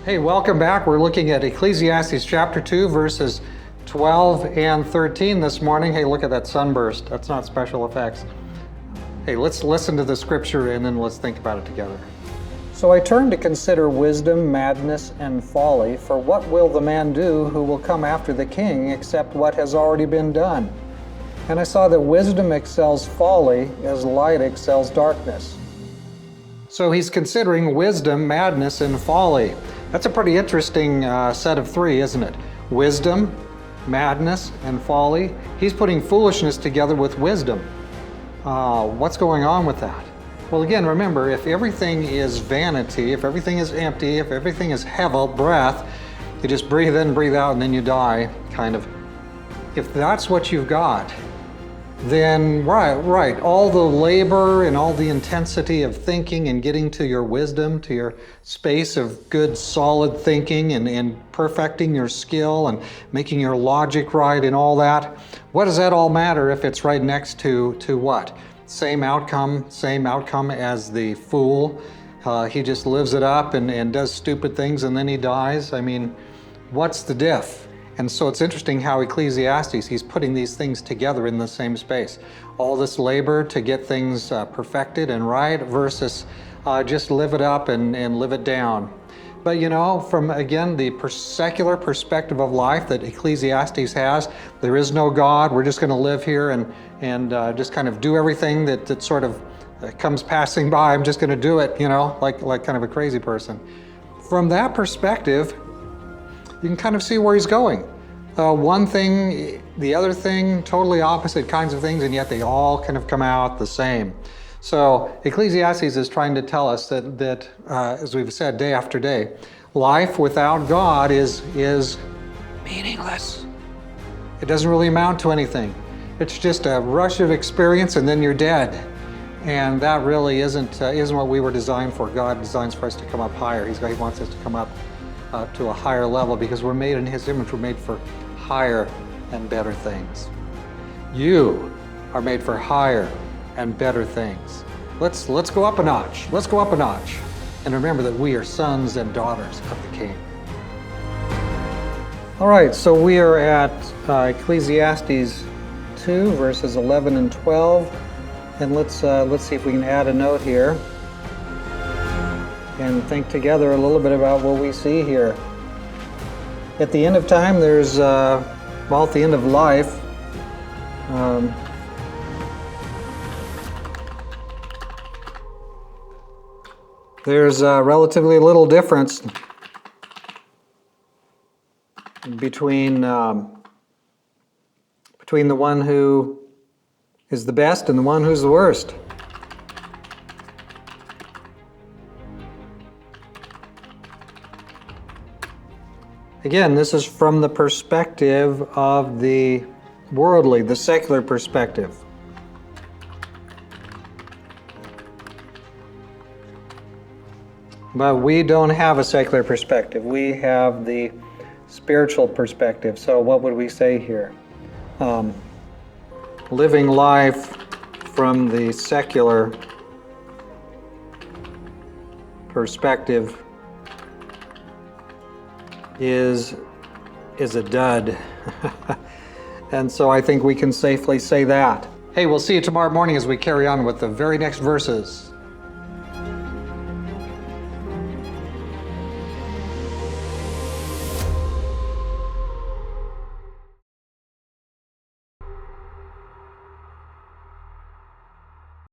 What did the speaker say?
Hey, welcome back. We're looking at Ecclesiastes chapter 2, verses 12 and 13 this morning. Hey, look at that sunburst. That's not special effects. Hey, let's listen to the scripture and then let's think about it together. So I turn to consider wisdom, madness, and folly, for what will the man do who will come after the king except what has already been done? And I saw that wisdom excels folly as light excels darkness. So he's considering wisdom, madness, and folly. That's a pretty interesting set of three, isn't it? Wisdom, madness, and folly. He's putting foolishness together with wisdom. What's going on with that? Well, again, remember, if everything is vanity, if everything is empty, if everything is hevel, breath, you just breathe in, breathe out, and then you die, kind of. If that's what you've got, then right, all the labor and all the intensity of thinking and getting to your wisdom, to your space of good, solid thinking and perfecting your skill and making your logic right and all that, what does that all matter if it's right next to what? Same outcome as the fool. He just lives it up and does stupid things and then he dies. I mean, what's the diff? And so it's interesting how Ecclesiastes, he's putting these things together in the same space. All this labor to get things perfected and right versus just live it up and live it down. But you know, from again, the secular perspective of life that Ecclesiastes has, there is no God. We're just going to live here and just kind of do everything that sort of comes passing by. I'm just going to do it, you know, like kind of a crazy person. From that perspective, you can kind of see where he's going. One thing, the other thing, totally opposite kinds of things, and yet they all kind of come out the same. So Ecclesiastes is trying to tell us that as we've said day after day, life without God is meaningless. It doesn't really amount to anything. It's just a rush of experience and then you're dead. And that really isn't what we were designed for. God designs for us to come up higher. He wants us to come up to a higher level because we're made in His image. We're made for higher and better things. You are made for higher and better things. Let's go up a notch. Let's go up a notch. And remember that we are sons and daughters of the King. All right, so we are at Ecclesiastes 2, verses 11 and 12. And let's see if we can add a note here and think together a little bit about what we see here. At the end of time, there's, at the end of life, there's relatively little difference between the one who is the best and the one who's the worst. Again, this is from the perspective of the worldly, the secular perspective. But we don't have a secular perspective. We have the spiritual perspective. So what would we say here? Living life from the secular perspective is a dud. And so I think we can safely say that. Hey, we'll see you tomorrow morning as we carry on with the very next verses.